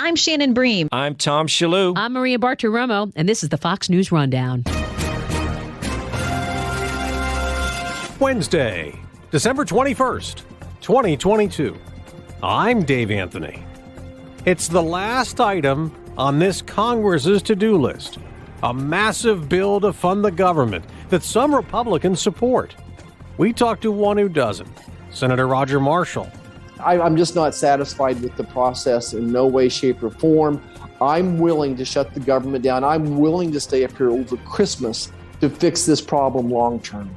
I'm Shannon Bream. I'm Tom Shalhoub. I'm Maria Bartiromo, and this is the Fox News Rundown. Wednesday, December 21st, 2022. I'm Dave Anthony. It's the last item on this Congress's to-do list, a massive bill to fund the government that some Republicans support. We talked to one who doesn't, Senator Roger Marshall. I'm just not satisfied with the process in no way, shape, or form. I'm willing to shut the government down. I'm willing to stay up here over Christmas to fix this problem long term.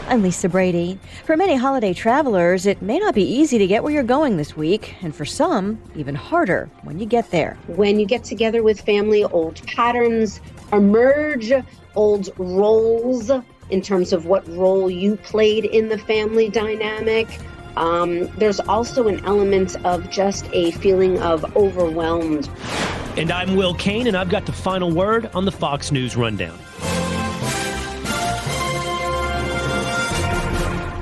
I'm Lisa Brady. For many holiday travelers, it may not be easy to get where you're going this week, and for some, even harder when you get there. When you get together with family, old patterns emerge, old roles in terms of what role you played in the family dynamic. There's also an element of just a feeling of overwhelmed. And I'm Will Cain, and I've got the final word on the Fox News Rundown.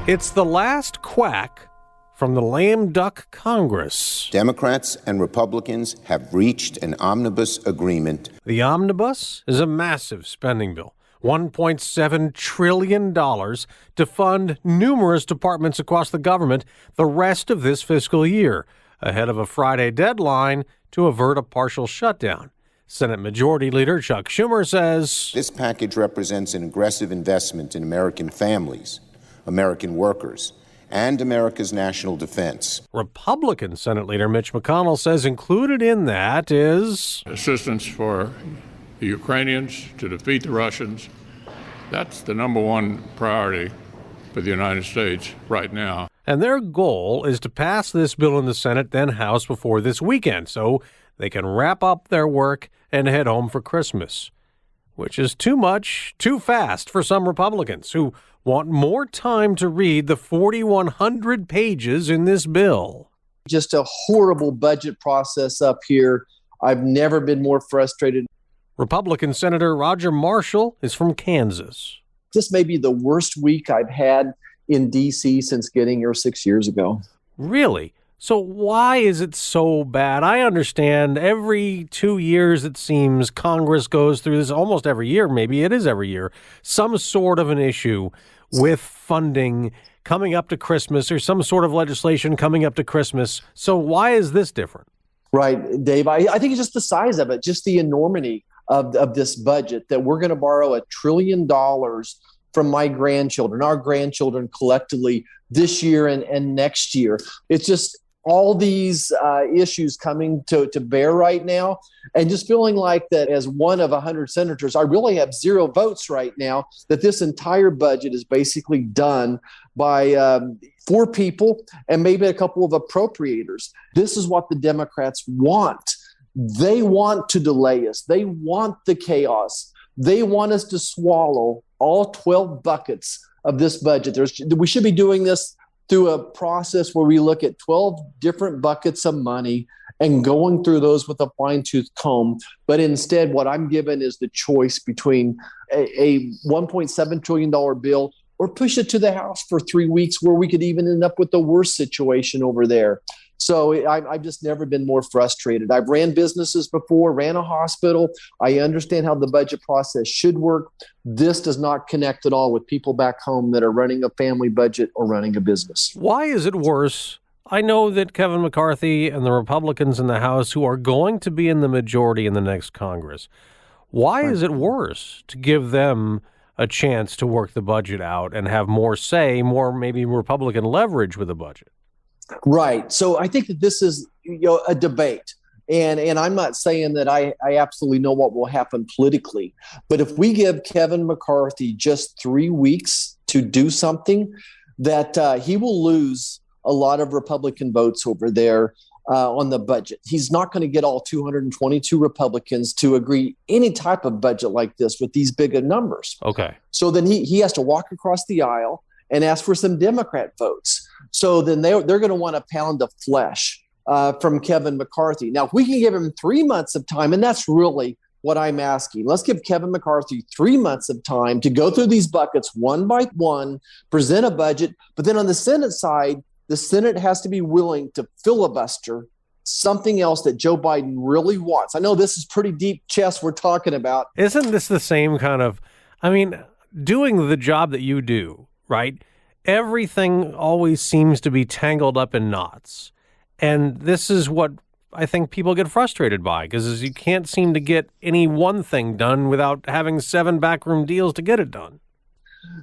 It's the last quack from the lame duck Congress. Democrats and Republicans have reached an omnibus agreement. The omnibus is a massive spending bill. $1.7 trillion to fund numerous departments across the government the rest of this fiscal year, ahead of a Friday deadline to avert a partial shutdown. Senate Majority Leader Chuck Schumer says, This package represents an aggressive investment in American families, American workers, and America's national defense. Republican Senate Leader Mitch McConnell says included in that is assistance for the Ukrainians to defeat the Russians. That's the number one priority for the United States right now. And their goal is to pass this bill in the Senate, then House before this weekend, so they can wrap up their work and head home for Christmas, which is too much, too fast for some Republicans who want more time to read the 4,100 pages in this bill. Just a horrible budget process up here. I've never been more frustrated. Republican Senator Roger Marshall is from Kansas. This may be the worst week I've had in D.C. since getting here 6 years ago. Really? So why is it so bad? I understand every 2 years, it seems, Congress goes through this, almost every year, maybe it is every year, some sort of an issue with funding coming up to Christmas or some sort of legislation coming up to Christmas. So why is this different? Right, Dave. I think it's just the size of it, just the enormity of this budget, that we're going to borrow $1 trillion from my grandchildren, our grandchildren collectively this year and next year. It's just all these issues coming to bear right now, and just feeling like that as one of 100 senators, I really have 0 votes right now, that this entire budget is basically done by 4 people and maybe a couple of appropriators. This is what the Democrats want. They want to delay us. They want the chaos. They want us to swallow all 12 buckets of this budget. We should be doing this through a process where we look at 12 different buckets of money and going through those with a fine-tooth comb. But instead, what I'm given is the choice between a $1.7 trillion bill or push it to the House for 3 weeks, where we could even end up with the worst situation over there. So I've just never been more frustrated. I've ran businesses before, ran a hospital. I understand how the budget process should work. This does not connect at all with people back home that are running a family budget or running a business. Why is it worse? I know that Kevin McCarthy and the Republicans in the House, who are going to be in the majority in the next Congress, why is it worse to give them a chance to work the budget out and have more say, more maybe Republican leverage with the budget? Right. So I think that this is a debate. And I'm not saying that I absolutely know what will happen politically. But if we give Kevin McCarthy just 3 weeks to do something, that he will lose a lot of Republican votes over there on the budget. He's not going to get all 222 Republicans to agree any type of budget like this with these big numbers. Okay. So then he has to walk across the aisle and ask for some Democrat votes. So then they're going to want a pound of flesh from Kevin McCarthy. Now, if we can give him 3 months of time, and that's really what I'm asking. Let's give Kevin McCarthy 3 months of time to go through these buckets one by one, present a budget. But then on the Senate side, the Senate has to be willing to filibuster something else that Joe Biden really wants. I know this is pretty deep chess we're talking about. Isn't this the same kind of, doing the job that you do, right? Everything always seems to be tangled up in knots. And this is what I think people get frustrated by, because you can't seem to get any one thing done without having 7 backroom deals to get it done.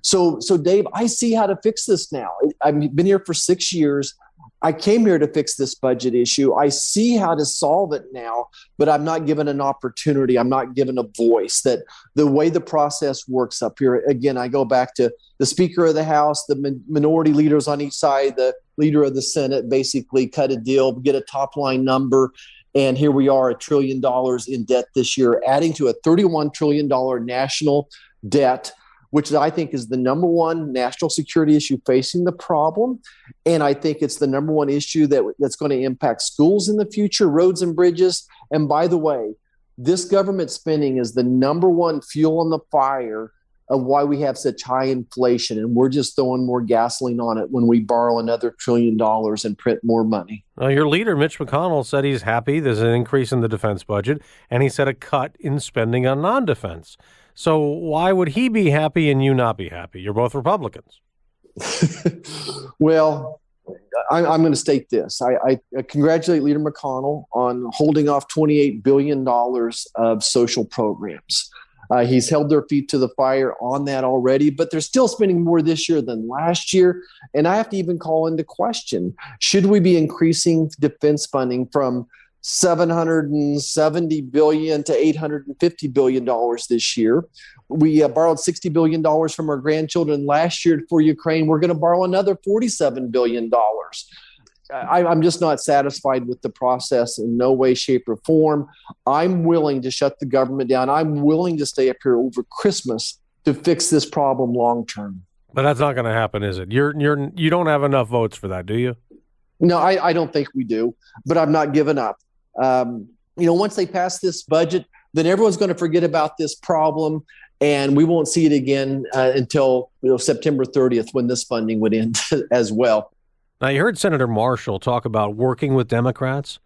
So Dave, I see how to fix this now. I've been here for 6 years. I came here to fix this budget issue. I see how to solve it now, but I'm not given an opportunity. I'm not given a voice. That the way the process works up here, again, I go back to the Speaker of the House, the minority leaders on each side, the leader of the Senate basically cut a deal, get a top line number. And here we are, $1 trillion in debt this year, adding to a $31 trillion national debt, which I think is the number one national security issue facing the problem. And I think it's the number one issue that's going to impact schools in the future, roads and bridges. And by the way, this government spending is the number one fuel on the fire of why we have such high inflation. And we're just throwing more gasoline on it when we borrow another $1 trillion and print more money. Well, your leader, Mitch McConnell, said he's happy there's an increase in the defense budget, and he said a cut in spending on non-defense. So why would he be happy and you not be happy? You're both Republicans. Well, I'm going to state this. I congratulate Leader McConnell on holding off $28 billion of social programs. He's held their feet to the fire on that already, but they're still spending more this year than last year. And I have to even call into question, should we be increasing defense funding from $770 billion to $850 billion this year? We borrowed $60 billion from our grandchildren last year for Ukraine. We're going to borrow another $47 billion. I'm just not satisfied with the process in no way, shape, or form. I'm willing to shut the government down. I'm willing to stay up here over Christmas to fix this problem long term. But that's not going to happen, is it? You don't have enough votes for that, do you? No, I don't think we do, but I'm not giving up. Once they pass this budget, then everyone's going to forget about this problem, and we won't see it again until September 30th, when this funding would end as well. Now, you heard Senator Marshall talk about working with Democrats.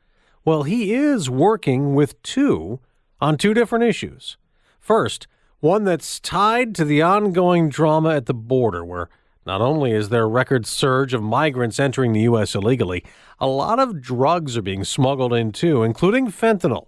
Well, he is working with on two different issues. First, one that's tied to the ongoing drama at the border, where not only is there a record surge of migrants entering the U.S. illegally, a lot of drugs are being smuggled in, too, including fentanyl.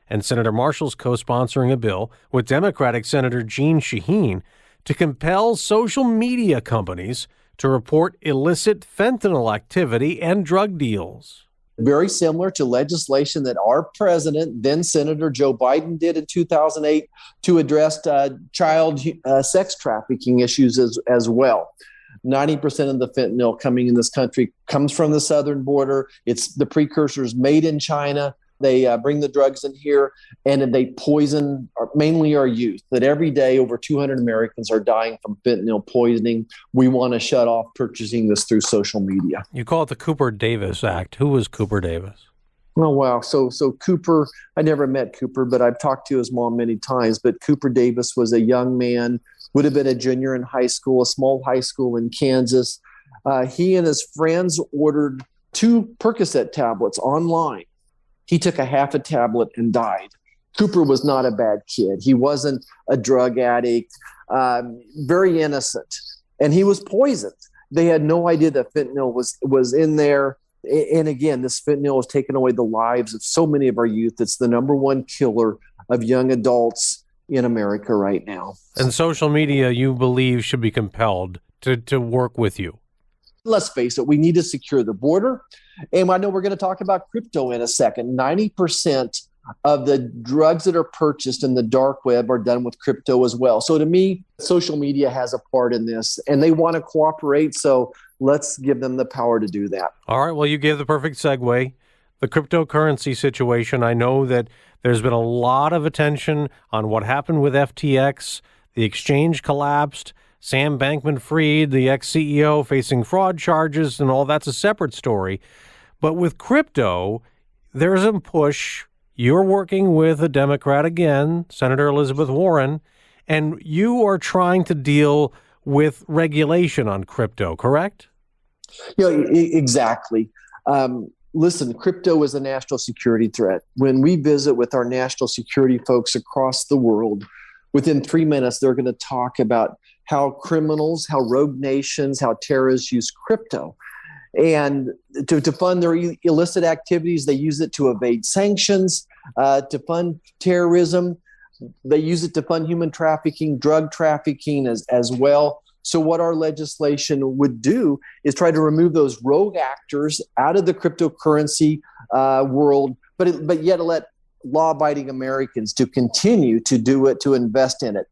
And Senator Marshall's co-sponsoring a bill with Democratic Senator Jeanne Shaheen to compel social media companies to report illicit fentanyl activity and drug deals. Very similar to legislation that our president, then Senator Joe Biden, did in 2008 to address child sex trafficking issues as well. 90% of the fentanyl coming in this country comes from the southern border. It's the precursors made in China. They bring the drugs in here, and they poison mainly our youth. That every day over 200 Americans are dying from fentanyl poisoning. We want to shut off purchasing this through social media. You call it the Cooper Davis Act. Who was Cooper Davis? Oh, wow. So Cooper, I never met Cooper, but I've talked to his mom many times. But Cooper Davis was a young man, would have been a junior in high school, a small high school in Kansas. He and his friends ordered 2 Percocet tablets online. He took a half a tablet and died. Cooper was not a bad kid. He wasn't a drug addict, very innocent. And he was poisoned. They had no idea that fentanyl was in there. And again, this fentanyl has taken away the lives of so many of our youth. It's the number one killer of young adults in America right now. And social media, you believe, should be compelled to work with you. Let's face it, we need to secure the border. And I know we're going to talk about crypto in a second. 90% of the drugs that are purchased in the dark web are done with crypto as well. So to me, social media has a part in this, and they want to cooperate. So let's give them the power to do that. All right. Well, you gave the perfect segue. The cryptocurrency situation. I know that there's been a lot of attention on what happened with FTX. The exchange collapsed. Sam Bankman-Fried, the ex-CEO, facing fraud charges, and all that's a separate story. But with crypto, there's a push. You're working with a Democrat again, Senator Elizabeth Warren, and you are trying to deal with regulation on crypto, correct? Exactly. listen, crypto is a national security threat. When we visit with our national security folks across the world, within 3 minutes, they're going to talk about how criminals, how rogue nations, how terrorists use crypto. And to fund their illicit activities, they use it to evade sanctions, to fund terrorism. They use it to fund human trafficking, drug trafficking as well. So what our legislation would do is try to remove those rogue actors out of the cryptocurrency world, but yet let law-abiding Americans to continue to do it, to invest in it.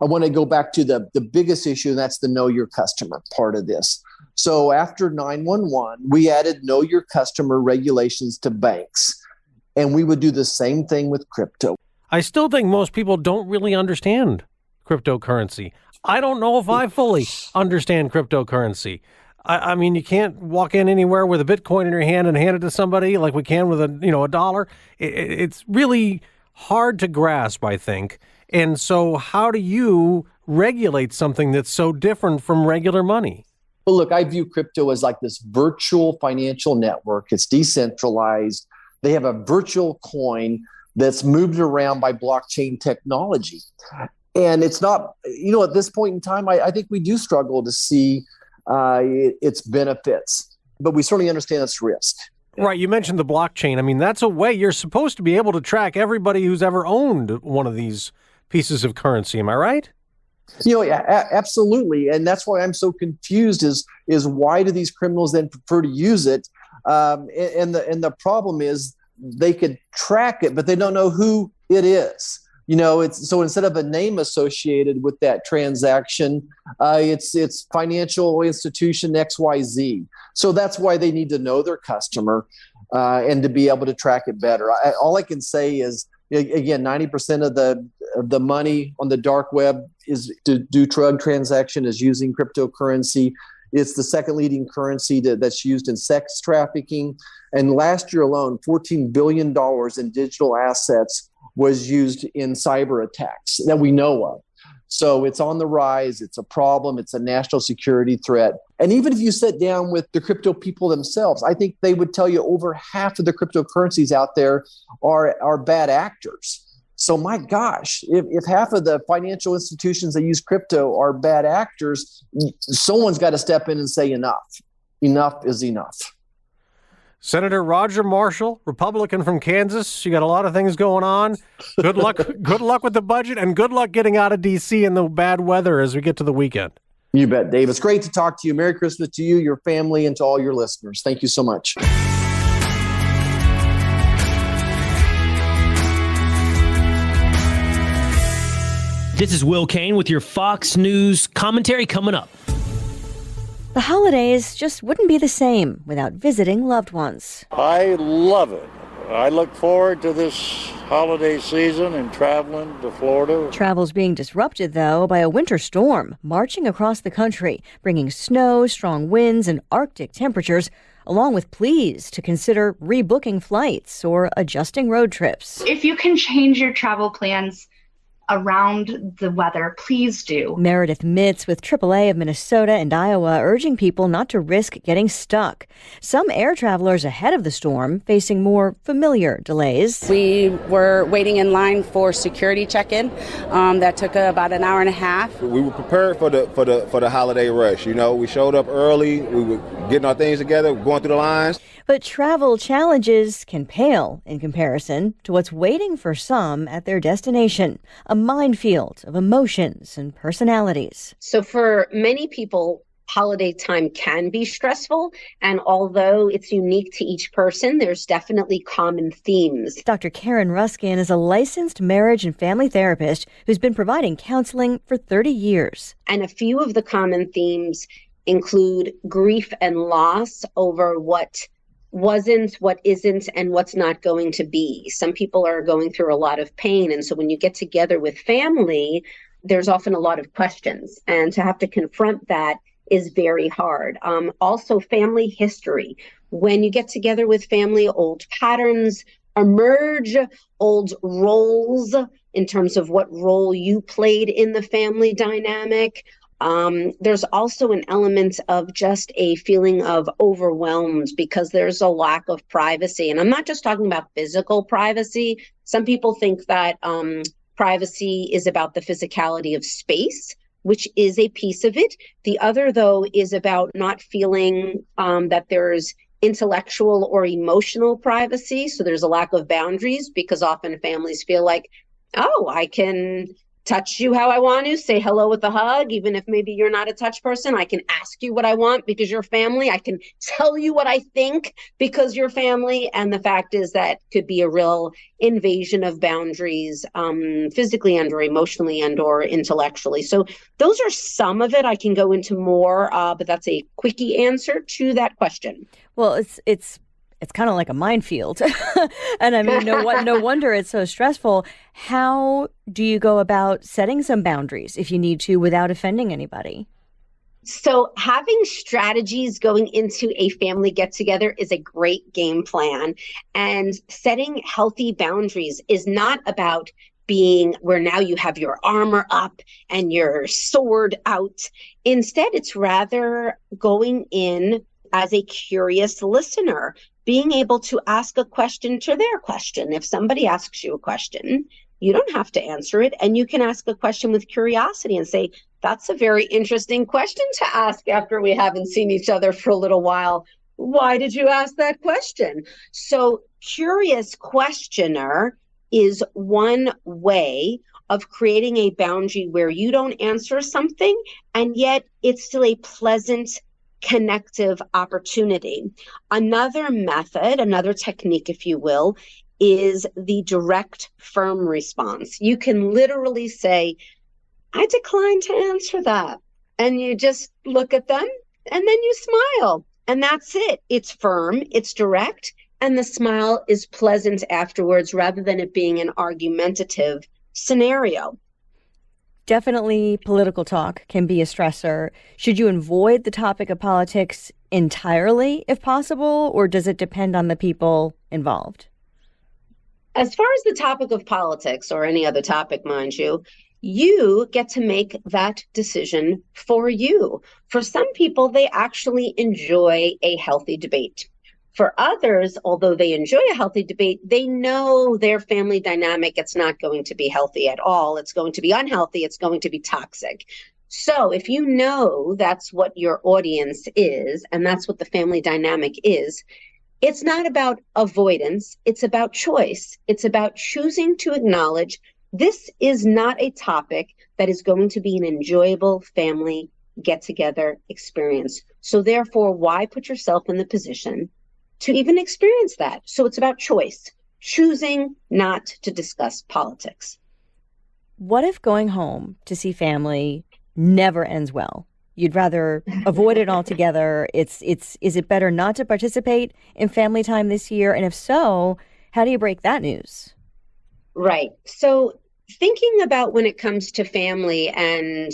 I want to go back to the biggest issue, and that's the know your customer part of this. So after 9/11, we added know your customer regulations to banks, and we would do the same thing with crypto. I still think most people don't really understand cryptocurrency. I don't know if I fully understand cryptocurrency. I mean, you can't walk in anywhere with a Bitcoin in your hand and hand it to somebody like we can with a dollar. It's really hard to grasp, I think. And so how do you regulate something that's so different from regular money? Well, look, I view crypto as like this virtual financial network. It's decentralized. They have a virtual coin that's moved around by blockchain technology. And it's not, at this point in time, I think we do struggle to see its benefits, but we certainly understand its risk. Right. You mentioned the blockchain. I mean, that's a way you're supposed to be able to track everybody who's ever owned one of these pieces of currency. Am I right? Absolutely. And that's why I'm so confused is why do these criminals then prefer to use it? And the problem is they could track it, but they don't know who it is. It's so instead of a name associated with that transaction, it's financial institution XYZ. So that's why they need to know their customer and to be able to track it better. All I can say is, again, 90% of the money on the dark web is to do drug transaction is using cryptocurrency. It's the second leading currency that's used in sex trafficking. And last year alone, $14 billion in digital assets was used in cyber attacks that we know of. So it's on the rise. It's a problem. It's a national security threat. And even if you sit down with the crypto people themselves, I think they would tell you over half of the cryptocurrencies out there are bad actors. So my gosh, if half of the financial institutions that use crypto are bad actors, someone's got to step in and say enough. Enough is enough. Senator Roger Marshall, Republican from Kansas. You got a lot of things going on. Good luck. Good luck with the budget, and good luck getting out of D.C. in the bad weather as we get to the weekend. You bet, Dave. It's great to talk to you. Merry Christmas to you, your family, and to all your listeners. Thank you so much. This is Will Cain with your Fox News commentary coming up. The holidays just wouldn't be the same without visiting loved ones. I love it. I look forward to this holiday season and traveling to Florida. Travel's being disrupted, though, by a winter storm marching across the country, bringing snow, strong winds, and Arctic temperatures, along with pleas to consider rebooking flights or adjusting road trips. If you can change your travel plans around the weather, please do. Meredith Mitz with AAA of Minnesota and Iowa urging people not to risk getting stuck. Some air travelers ahead of the storm facing more familiar delays. We were waiting in line for security check-in. That took about an hour and a half. We were prepared for the holiday rush. We showed up early. We were getting our things together, going through the lines. But travel challenges can pale in comparison to what's waiting for some at their destination, a minefield of emotions and personalities. So for many people, holiday time can be stressful. And although it's unique to each person, there's definitely common themes. Dr. Karen Ruskin is a licensed marriage and family therapist who's been providing counseling for 30 years. And a few of the common themes include grief and loss over what wasn't, what isn't, and what's not going to be. Some people are going through a lot of pain. And so when you get together with family, there's often a lot of questions. And to have to confront that is very hard. Also, family history. When you get together with family, old patterns emerge, old roles in terms of what role you played in the family dynamic. There's also an element of just a feeling of overwhelmed because there's a lack of privacy. And I'm not just talking about physical privacy. Some people think that privacy is about the physicality of space, which is a piece of it. The other, though, is about not feeling that there's intellectual or emotional privacy. So there's a lack of boundaries because often families feel like, oh, I can touch you how I want to, say hello with a hug, even if maybe you're not a touch person. I can ask you what I want because you're family. I can tell you what I think because you're family. And the fact is that could be a real invasion of boundaries, physically and or emotionally and or intellectually. So those are some of it. I can go into more, but that's a quickie answer to that question. Well, it's kind of like a minefield. And I mean, no wonder it's so stressful. How do you go about setting some boundaries if you need to without offending anybody? So having strategies going into a family get-together is a great game plan. And setting healthy boundaries is not about being where now you have your armor up and your sword out. Instead, it's rather going in as a curious listener, being able to ask a question to their question. If somebody asks you a question, you don't have to answer it. And you can ask a question with curiosity and say, that's a very interesting question to ask after we haven't seen each other for a little while. Why did you ask that question? So curious questioner is one way of creating a boundary where you don't answer something, and yet it's still a pleasant connective opportunity. Another method, another technique, if you will, is the direct, firm response. You can literally say, I decline to answer that. And you just look at them and then you smile. And that's it. It's firm, it's direct, and the smile is pleasant afterwards rather than it being an argumentative scenario. Definitely political talk can be a stressor. Should you avoid the topic of politics entirely if possible, or does it depend on the people involved? As far as the topic of politics, or any other topic, mind you, you get to make that decision for you. For some people, they actually enjoy a healthy debate. For others, although they enjoy a healthy debate, they know their family dynamic, it's not going to be healthy at all. It's going to be unhealthy. It's going to be toxic. So if you know that's what your audience is, and that's what the family dynamic is, it's not about avoidance. It's about choice. It's about choosing to acknowledge this is not a topic that is going to be an enjoyable family get-together experience. So therefore, why put yourself in the position to even experience that? So it's about choice, choosing not to discuss politics. What if going home to see family never ends well? You'd rather avoid it altogether. Is it better not to participate in family time this year? And if so, how do you break that news? Right. So thinking about when it comes to family and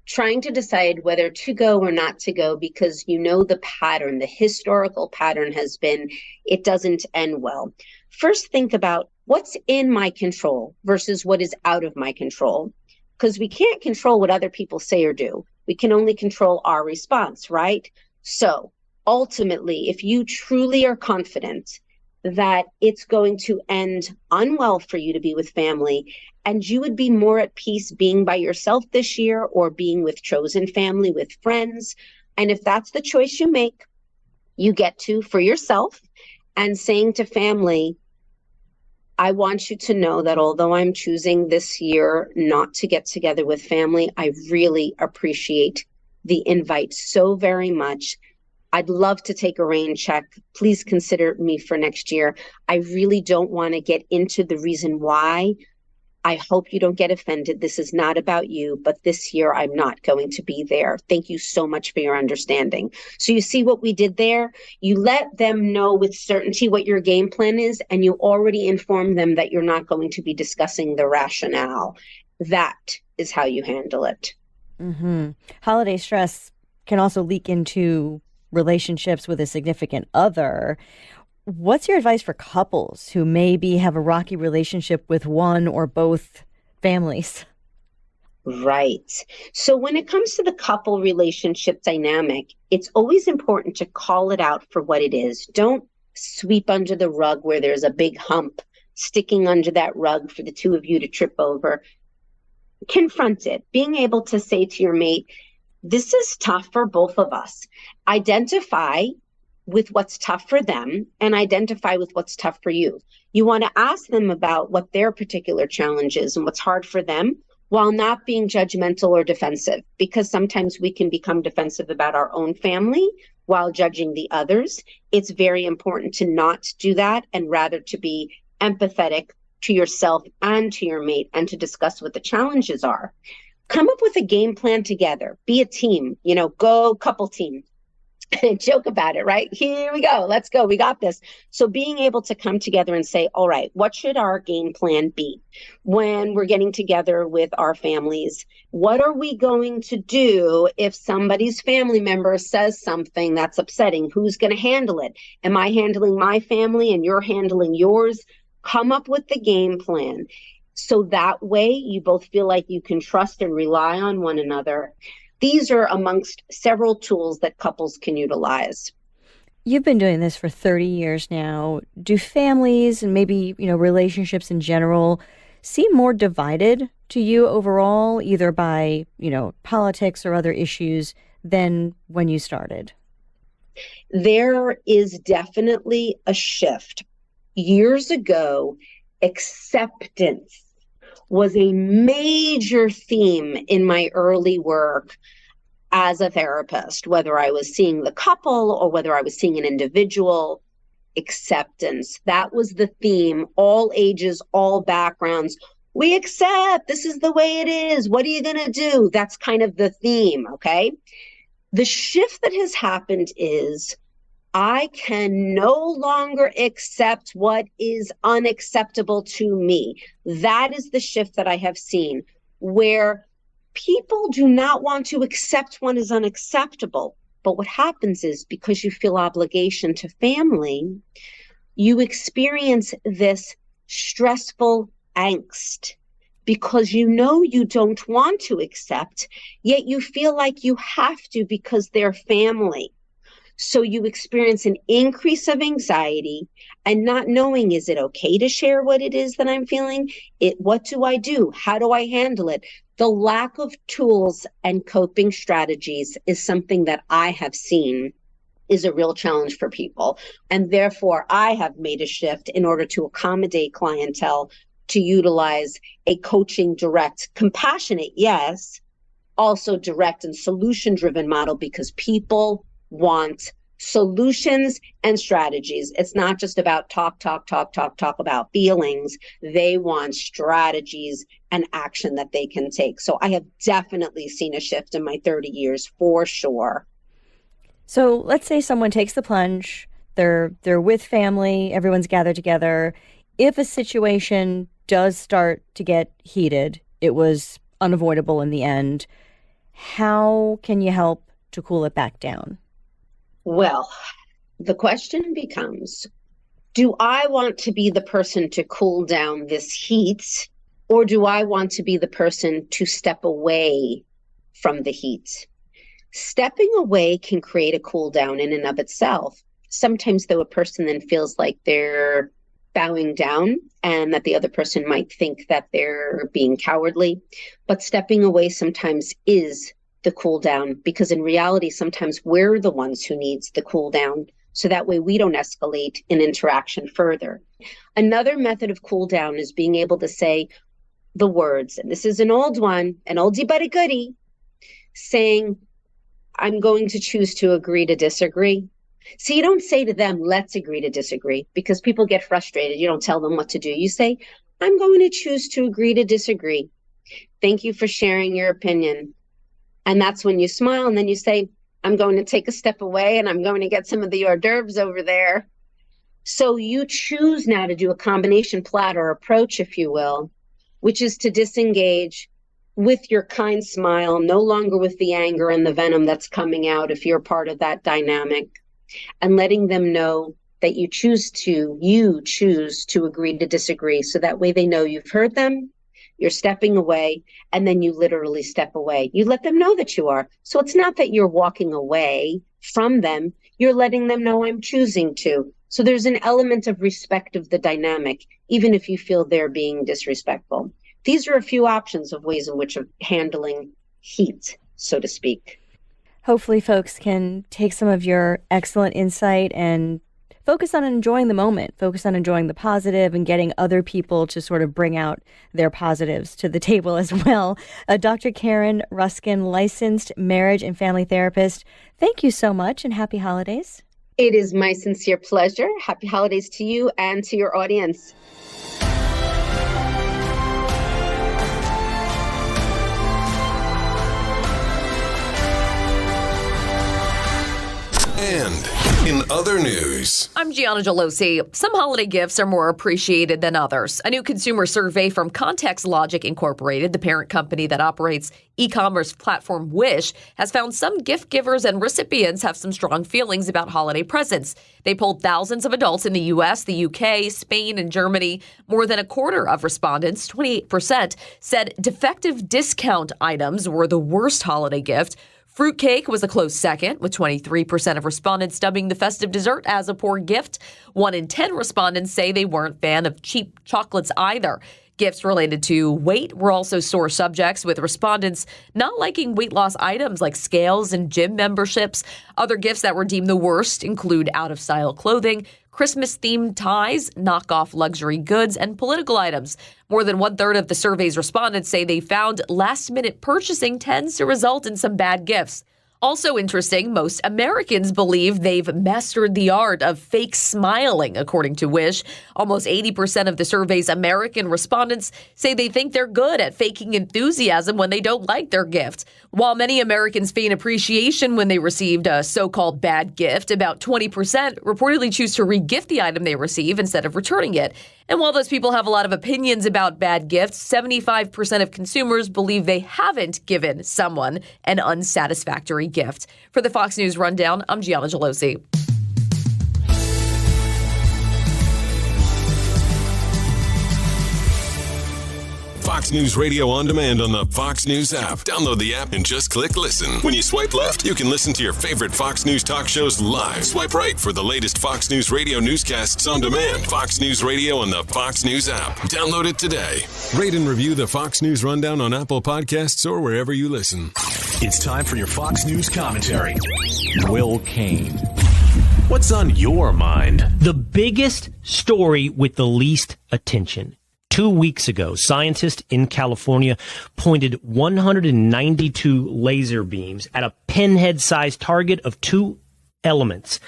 trying to decide whether to go or not to go, because you know the pattern, the historical pattern has been, it doesn't end well. First, think about what's in my control versus what is out of my control, because we can't control what other people say or do. We can only control our response, right? So ultimately, if you truly are confident that it's going to end unwell for you to be with family, and you would be more at peace being by yourself this year or being with chosen family, with friends. And if that's the choice you make, you get to for yourself, and saying to family, I want you to know that although I'm choosing this year not to get together with family, I really appreciate the invite so very much. I'd love to take a rain check. Please consider me for next year. I really don't want to get into the reason why. I hope you don't get offended. This is not about you, but this year I'm not going to be there. Thank you so much for your understanding. So you see what we did there? You let them know with certainty what your game plan is, and you already inform them that you're not going to be discussing the rationale. That is how you handle it. Mm-hmm. Holiday stress can also leak into relationships with a significant other. What's your advice for couples who maybe have a rocky relationship with one or both families? Right. So when it comes to the couple relationship dynamic, it's always important to call it out for what it is. Don't sweep under the rug where there's a big hump sticking under that rug for the two of you to trip over. Confront it. Being able to say to your mate, this is tough for both of us. Identify with what's tough for them and identify with what's tough for you. You want to ask them about what their particular challenge is and what's hard for them, while not being judgmental or defensive, because sometimes we can become defensive about our own family while judging the others. It's very important to not do that and rather to be empathetic to yourself and to your mate and to discuss what the challenges are. Come up with a game plan together. Be a team, go couple team. Joke about it, right? Here we go. Let's go. We got this. So being able to come together and say, all right, what should our game plan be when we're getting together with our families? What are we going to do if somebody's family member says something that's upsetting? Who's going to handle it? Am I handling my family and you're handling yours? Come up with the game plan. So that way you both feel like you can trust and rely on one another. These are amongst several tools that couples can utilize. You've been doing this for 30 years now. Do families and maybe, relationships in general seem more divided to you overall, either by, politics or other issues than when you started? There is definitely a shift. Years ago, acceptance was a major theme in my early work as a therapist, whether I was seeing the couple or whether I was seeing an individual. Acceptance. That was the theme. All ages, all backgrounds. We accept. This is the way it is. What are you going to do? That's kind of the theme, okay? The shift that has happened is I can no longer accept what is unacceptable to me. That is the shift that I have seen, where people do not want to accept what is unacceptable. But what happens is, because you feel obligation to family, you experience this stressful angst because you don't want to accept, yet you feel like you have to because they're family. So you experience an increase of anxiety and not knowing, is it okay to share what it is that I'm feeling? What do I do? How do I handle it? The lack of tools and coping strategies is something that I have seen is a real challenge for people. And therefore, I have made a shift in order to accommodate clientele to utilize a coaching, direct, compassionate, yes, also direct and solution-driven model, because people want solutions and strategies. It's not just about talk about feelings. They want strategies and action that they can take. So I have definitely seen a shift in my 30 years for sure. So let's say someone takes the plunge, they're with family, everyone's gathered together. If a situation does start to get heated, it was unavoidable in the end, how can you help to cool it back down? Well, the question becomes, do I want to be the person to cool down this heat, or do I want to be the person to step away from the heat? Stepping away can create a cool down in and of itself. Sometimes, though, a person then feels like they're bowing down and that the other person might think that they're being cowardly. But stepping away sometimes is the cool down, because in reality, sometimes we're the ones who needs the cool down. So that way we don't escalate an interaction further. Another method of cool down is being able to say the words, and this is an old one, an oldie but a goodie, saying, I'm going to choose to agree to disagree. So you don't say to them, let's agree to disagree, because people get frustrated. You don't tell them what to do. You say, I'm going to choose to agree to disagree. Thank you for sharing your opinion. And that's when you smile, and then you say, I'm going to take a step away and I'm going to get some of the hors d'oeuvres over there. So you choose now to do a combination platter approach, if you will, which is to disengage with your kind smile, no longer with the anger and the venom that's coming out if you're part of that dynamic, and letting them know that you choose to agree to disagree. So that way they know you've heard them You're stepping away, and then you literally step away. You let them know that you are. So it's not that you're walking away from them. You're letting them know I'm choosing to. So there's an element of respect of the dynamic, even if you feel they're being disrespectful. These are a few options of ways in which of handling heat, so to speak. Hopefully folks can take some of your excellent insight and focus on enjoying the moment, focus on enjoying the positive and getting other people to sort of bring out their positives to the table as well. Dr. Karen Ruskin, licensed marriage and family therapist, thank you so much and happy holidays. It is my sincere pleasure. Happy holidays to you and to your audience. And in other news, I'm Gianna Gelosi. Some holiday gifts are more appreciated than others. A new consumer survey from Context Logic Incorporated, the parent company that operates e-commerce platform Wish, has found some gift givers and recipients have some strong feelings about holiday presents. They polled thousands of adults in the U.S., the U.K., Spain, and Germany. More than a quarter of respondents, 28%, said defective discount items were the worst holiday gift. Fruitcake was a close second, with 23% of respondents dubbing the festive dessert as a poor gift. 1 in 10 respondents say they weren't a fan of cheap chocolates either. Gifts related to weight were also sore subjects, with respondents not liking weight loss items like scales and gym memberships. Other gifts that were deemed the worst include out-of-style clothing, Christmas-themed ties, knockoff luxury goods, and political items. More than 1/3 of the survey's respondents say they found last-minute purchasing tends to result in some bad gifts. Also interesting, most Americans believe they've mastered the art of fake smiling, according to Wish. Almost 80% of the survey's American respondents say they think they're good at faking enthusiasm when they don't like their gift. While many Americans feign appreciation when they received a so-called bad gift, about 20% reportedly choose to re-gift the item they receive instead of returning it. And while those people have a lot of opinions about bad gifts, 75% of consumers believe they haven't given someone an unsatisfactory gift. For the Fox News Rundown, I'm Gianna Gelosi. Fox News Radio on demand on the Fox News app. Download the app and just click listen. When you swipe left, you can listen to your favorite Fox News talk shows live. Swipe right for the latest Fox News Radio newscasts on demand. Fox News Radio on the Fox News app. Download it today. Rate and review the Fox News Rundown on Apple Podcasts or wherever you listen. It's time for your Fox News commentary. Will Cain. What's on your mind? The biggest story with the least attention. 2 weeks ago, scientists in California pointed 192 laser beams at a pinhead-sized target of 2 elements,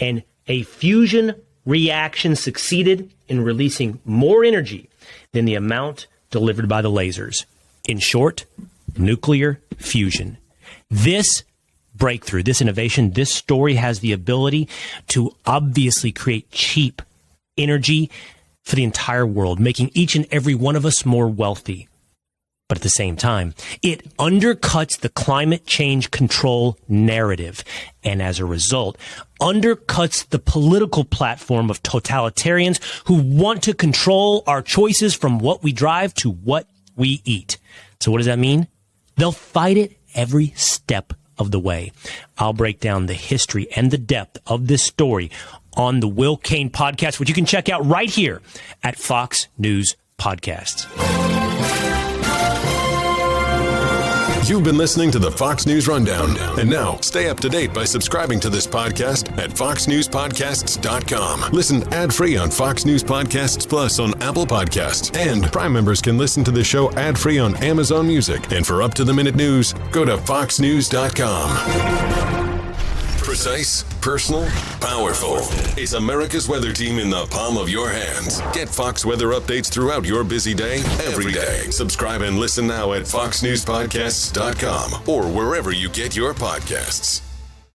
and a fusion reaction succeeded in releasing more energy than the amount delivered by the lasers. In short, nuclear fusion. This breakthrough, this innovation, this story has the ability to obviously create cheap energy for the entire world, making each and every one of us more wealthy. But at the same time, it undercuts the climate change control narrative, and as a result, undercuts the political platform of totalitarians who want to control our choices from what we drive to what we eat. So what does that mean? They'll fight it every step of the way. I'll break down the history and the depth of this story on the Will Cain podcast, which you can check out right here at Fox News Podcasts. You've been listening to the Fox News Rundown. And now, stay up to date by subscribing to this podcast at foxnewspodcasts.com. Listen ad-free on Fox News Podcasts Plus on Apple Podcasts. And Prime members can listen to the show ad-free on Amazon Music. And for up-to-the-minute news, go to foxnews.com. Precise, personal, powerful. It's America's weather team in the palm of your hands. Get Fox weather updates throughout your busy day, every day. Subscribe and listen now at foxnewspodcasts.com or wherever you get your podcasts.